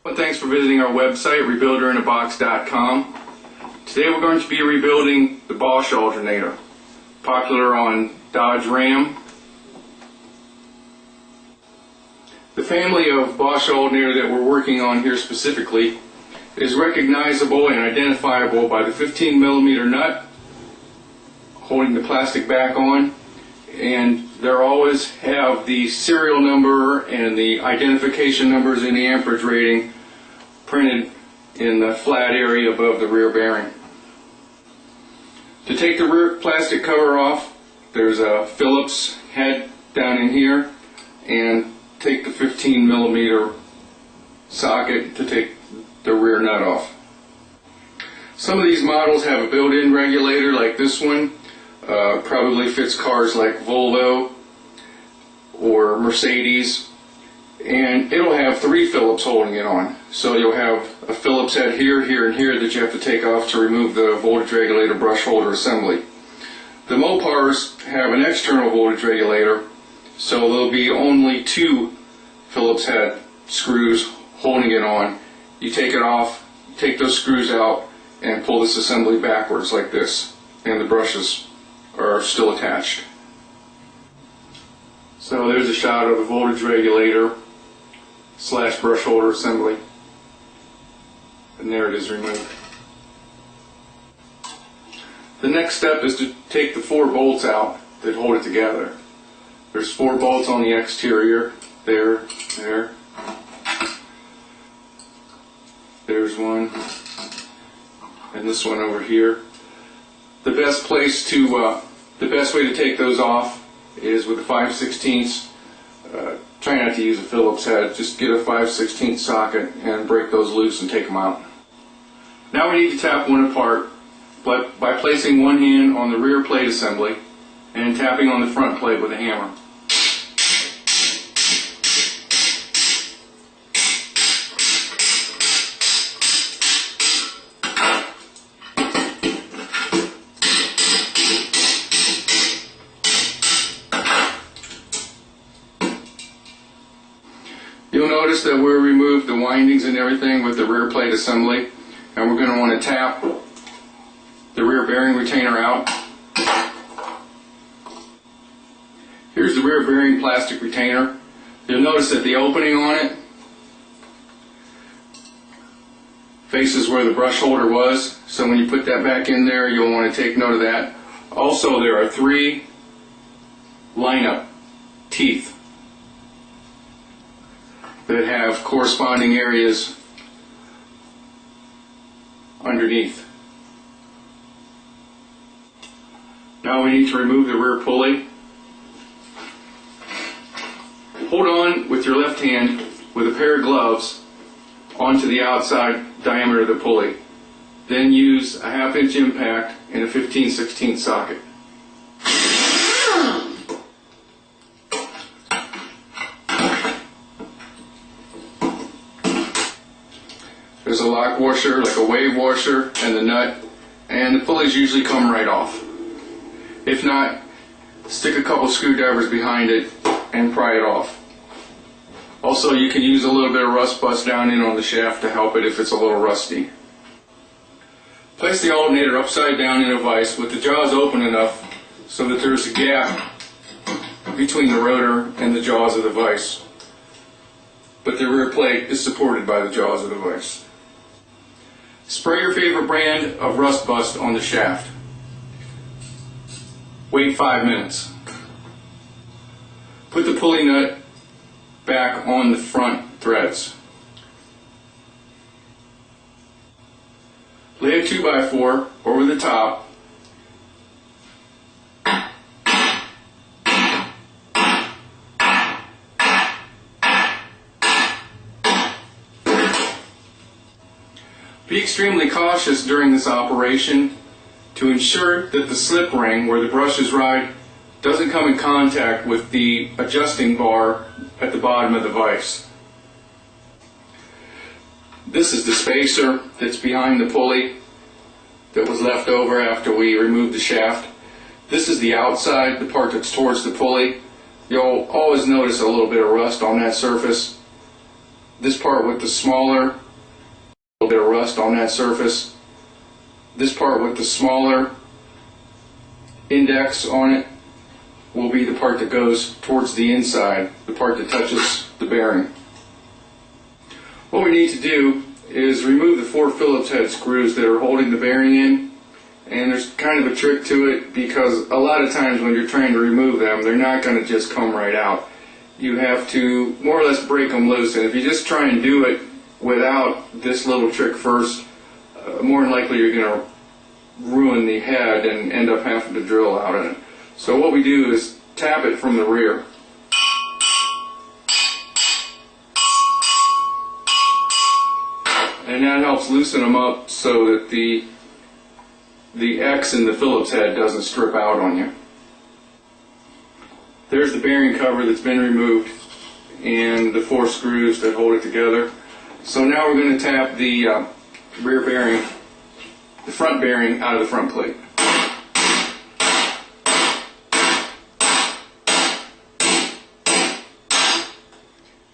Well, thanks for visiting our website, rebuilderinAbox.com. Today we're going to be rebuilding the Bosch alternator, popular on Dodge Ram. The family of Bosch alternator that we're working on here specifically is recognizable and identifiable by the 15 millimeter nut holding the plastic back on, and they always have the serial number and the identification numbers in the amperage rating printed in the flat area above the rear bearing. To take the rear plastic cover off, there's a Phillips head down in here, and take the 15 millimeter socket to take the rear nut off. Some of these models have a built-in regulator like this one. Probably fits cars like Volvo or Mercedes, and it'll have 3 Phillips holding it on. So you'll have a Phillips head here, here, and here that you have to take off to remove the voltage regulator brush holder assembly. The Mopars have an external voltage regulator, so there'll be only 2 Phillips head screws holding it on. You take it off, take those screws out, and pull this assembly backwards like this, and the brushes are still attached. So there's a shot of the voltage regulator / brush holder assembly, and there it is removed. The next step is to take the 4 bolts out that hold it together. There's 4 bolts on the exterior. There. There's one, and this one over here. The best way to take those off is with a 5/16. Try not to use a Phillips head. Just get a 5/16 socket and break those loose and take them out. Now we need to tap one apart by placing one hand on the rear plate assembly and tapping on the front plate with a hammer. You'll notice that we removed the windings and everything with the rear plate assembly, and we're going to want to tap the rear bearing retainer out. Here's the rear bearing plastic retainer. You'll notice that the opening on it faces where the brush holder was, so when you put that back in there, you'll want to take note of that. Also, there are 3 lineup teeth that have corresponding areas underneath. Now we need to remove the rear pulley. Hold on with your left hand with a pair of gloves onto the outside diameter of the pulley. Then use a 1/2 inch impact and a 15/16 socket. There's a lock washer, like a wave washer, and the nut, and the pulleys usually come right off. If not, stick a couple screwdrivers behind it and pry it off. Also, you can use a little bit of rust bust down in on the shaft to help it if it's a little rusty. Place the alternator upside down in a vise with the jaws open enough so that there's a gap between the rotor and the jaws of the vise, but the rear plate is supported by the jaws of the vise. Spray your favorite brand of rust bust on the shaft. Wait 5 minutes. Put the pulley nut back on the front threads. Lay a 2x4 over the top . Be extremely cautious during this operation to ensure that the slip ring where the brushes ride doesn't come in contact with the adjusting bar at the bottom of the vise. This is the spacer that's behind the pulley that was left over after we removed the shaft. This is the outside, the part that's towards the pulley. You'll always notice a little bit of rust on that surface. This part with the smaller, a little bit of rust on that surface. This part with the smaller index on it will be the part that goes towards the inside, the part that touches the bearing. What we need to do is remove the 4 Phillips head screws that are holding the bearing in, and there's kind of a trick to it because a lot of times when you're trying to remove them, they're not going to just come right out. You have to more or less break them loose, and if you just try and do it without this little trick first, more than likely you're going to ruin the head and end up having to drill out in it. So what we do is tap it from the rear. And that helps loosen them up so that the X in the Phillips head doesn't strip out on you. There's the bearing cover that's been removed and the 4 screws that hold it together. So now we're going to tap the rear bearing, the front bearing out of the front plate.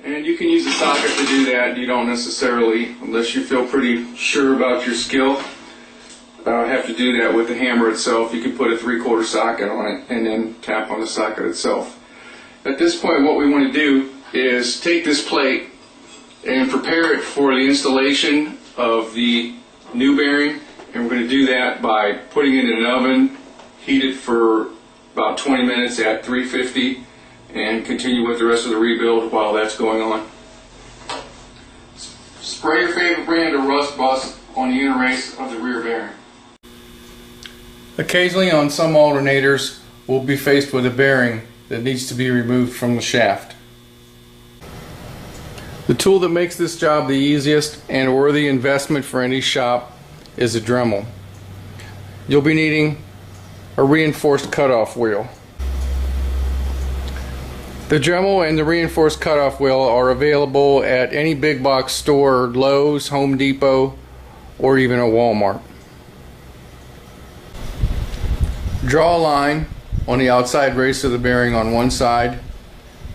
And you can use a socket to do that. You don't necessarily, unless you feel pretty sure about your skill, have to do that with the hammer itself. You can put a 3/4 socket on it and then tap on the socket itself. At this point, what we want to do is take this plate and prepare it for the installation of the new bearing. And we're going to do that by putting it in an oven, heat it for about 20 minutes at 350, and continue with the rest of the rebuild while that's going on. Spray your favorite brand of rust bust on the inner race of the rear bearing. Occasionally on some alternators we'll be faced with a bearing that needs to be removed from the shaft. The tool that makes this job the easiest and a worthy investment for any shop is a Dremel. You'll be needing a reinforced cutoff wheel. The Dremel and the reinforced cutoff wheel are available at any big box store, Lowe's, Home Depot, or even a Walmart. Draw a line on the outside race of the bearing on one side,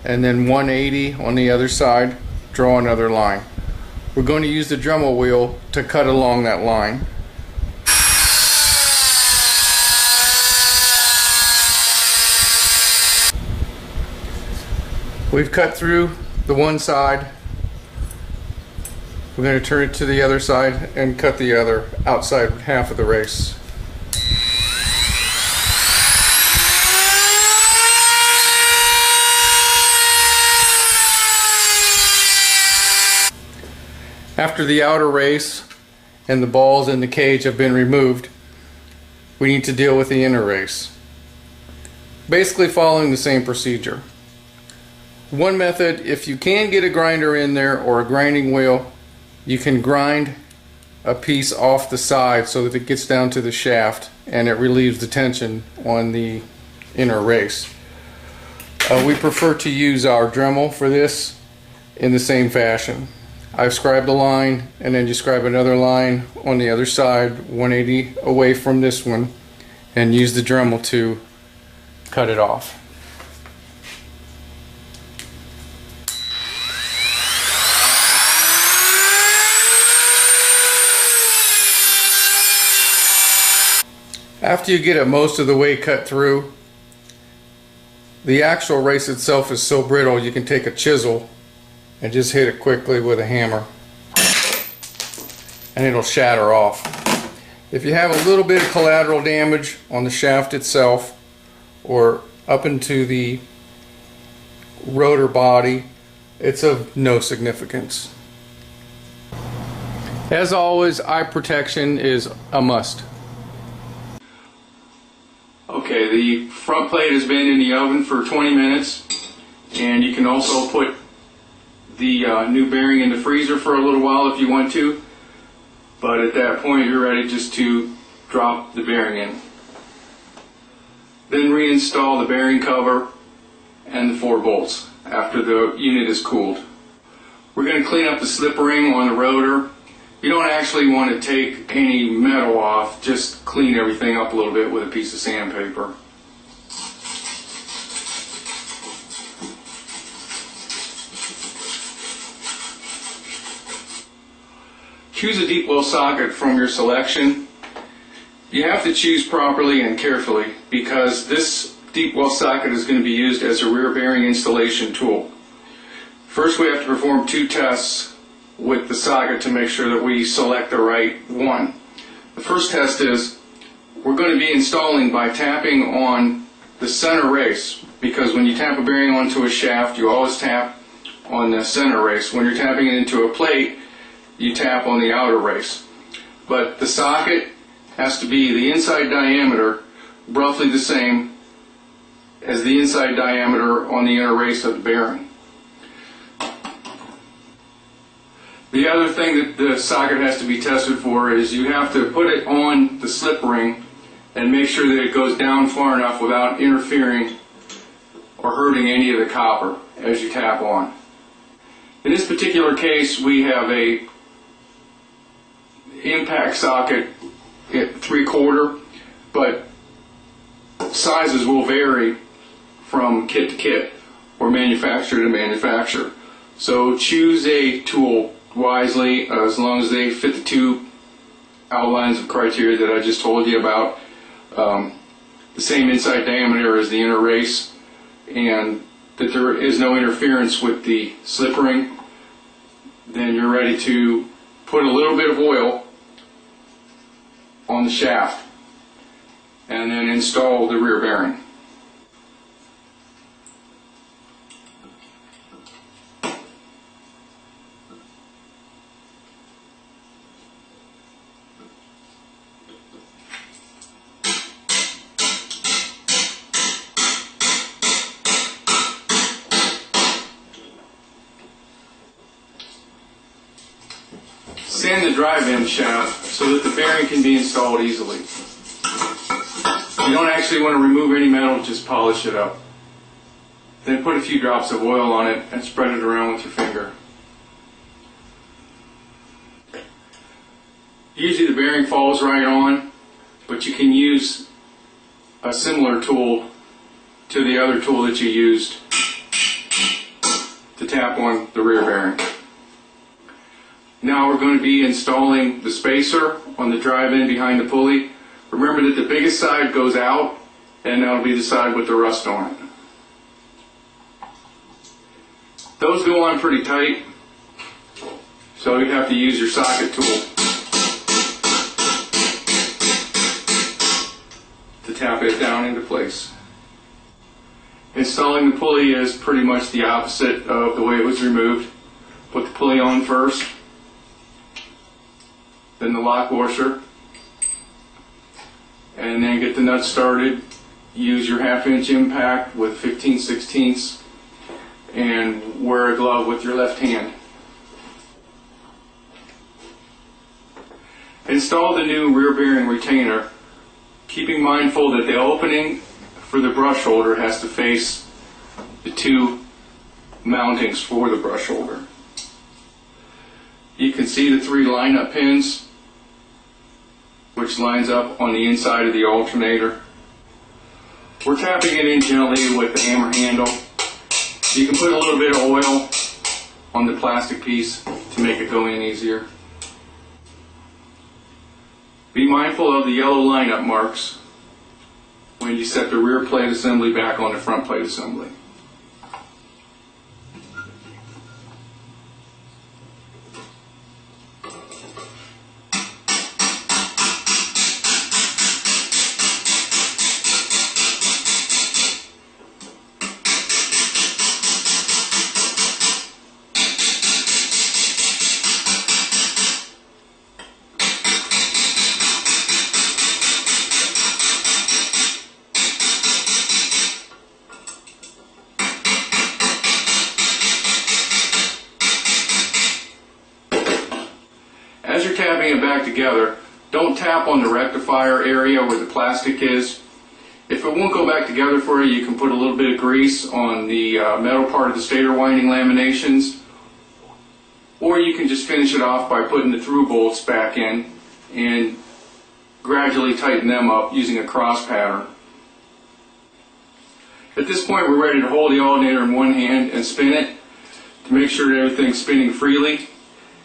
and then 180 on the other side. Draw another line. We're going to use the Dremel wheel to cut along that line. We've cut through the one side. We're going to turn it to the other side and cut the other outside half of the race. After the outer race and the balls in the cage have been removed, we need to deal with the inner race. Basically following the same procedure. One method, if you can get a grinder in there or a grinding wheel, you can grind a piece off the side so that it gets down to the shaft and it relieves the tension on the inner race. We prefer to use our Dremel for this in the same fashion. I've scribed a line and then you scribe another line on the other side 180 away from this one and use the Dremel to cut it off. After you get it most of the way cut through, the actual race itself is so brittle you can take a chisel and just hit it quickly with a hammer and it'll shatter off. If you have a little bit of collateral damage on the shaft itself or up into the rotor body, it's of no significance. As always, eye protection is a must. Okay, the front plate has been in the oven for 20 minutes, and you can also put the new bearing in the freezer for a little while if you want to, but at that point you're ready just to drop the bearing in. Then reinstall the bearing cover and the 4 bolts after the unit is cooled. We're going to clean up the slip ring on the rotor. You don't actually want to take any metal off, just clean everything up a little bit with a piece of sandpaper. choose a deep well socket from your selection. You have to choose properly and carefully because this deep well socket is going to be used as a rear bearing installation tool. First, we have to perform 2 tests with the socket to make sure that we select the right one. The first test is we're going to be installing by tapping on the center race, because when you tap a bearing onto a shaft, you always tap on the center race. When you're tapping it into a plate, you tap on the outer race. But the socket has to be the inside diameter roughly the same as the inside diameter on the inner race of the bearing. The other thing that the socket has to be tested for is you have to put it on the slip ring and make sure that it goes down far enough without interfering or hurting any of the copper as you tap on. In this particular case, we have a impact socket at 3/4, but sizes will vary from kit to kit or manufacturer to manufacturer. So choose a tool wisely as long as they fit the 2 outlines of criteria that I just told you about. The same inside diameter as the inner race, and that there is no interference with the slip ring. Then you're ready to put a little bit of oil on the shaft and then install the rear bearing. Sand the drive-in shaft so that the bearing can be installed easily. You don't actually want to remove any metal, just polish it up. Then put a few drops of oil on it and spread it around with your finger. Usually the bearing falls right on, but you can use a similar tool to the other tool that you used to tap on the rear bearing. Now we're going to be installing the spacer on the drive-in behind the pulley. Remember that the biggest side goes out, and that'll be the side with the rust on it. Those go on pretty tight, so you have to use your socket tool to tap it down into place. Installing the pulley is pretty much the opposite of the way it was removed. Put the pulley on first, then the lock washer, and then get the nuts started. Use your 1/2-inch impact with 15/16 and wear a glove with your left hand. Install the new rear bearing retainer, keeping mindful that the opening for the brush holder has to face the 2 mountings for the brush holder. You can see the 3 line-up pins, which lines up on the inside of the alternator. We're tapping it in gently with the hammer handle. You can put a little bit of oil on the plastic piece to make it go in easier. Be mindful of the yellow lineup marks when you set the rear plate assembly back on the front plate assembly. As you're tapping it back together, don't tap on the rectifier area where the plastic is. If it won't go back together for you, you can put a little bit of grease on the metal part of the stator winding laminations, or you can just finish it off by putting the through bolts back in and gradually tighten them up using a cross pattern. At this point, we're ready to hold the alternator in one hand and spin it to make sure that everything's spinning freely.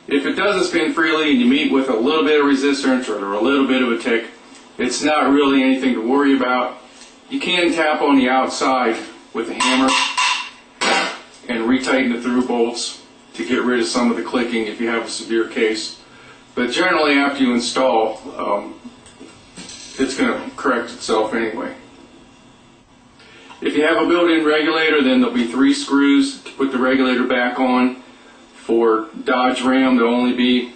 If it doesn't spin freely and you meet with a little bit of resistance or a little bit of a tick, it's not really anything to worry about. You can tap on the outside with a hammer and retighten the through bolts to get rid of some of the clicking if you have a severe case. But generally after you install, it's going to correct itself anyway. If you have a built-in regulator, then there'll be 3 screws to put the regulator back on. For Dodge Ram, there'll only be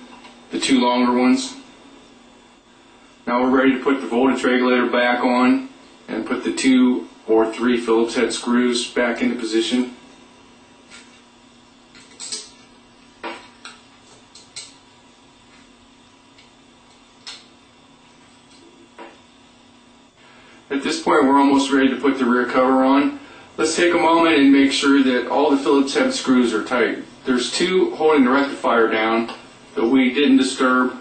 the 2 longer ones. Now we're ready to put the voltage regulator back on and put the 2 or 3 Phillips head screws back into position. At this point, we're almost ready to put the rear cover on. Let's take a moment and make sure that all the Phillips head screws are tight. There's 2 holding the rectifier down that we didn't disturb,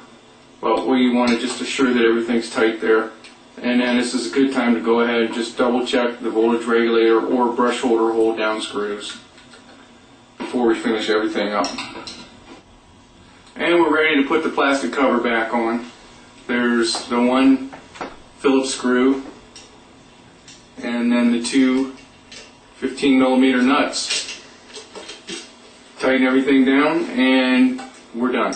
but we want to just assure that everything's tight there. And then this is a good time to go ahead and just double check the voltage regulator or brush holder hold down screws before we finish everything up. And we're ready to put the plastic cover back on. There's the 1 Phillips screw and then the 2 15mm nuts. Tighten everything down and we're done.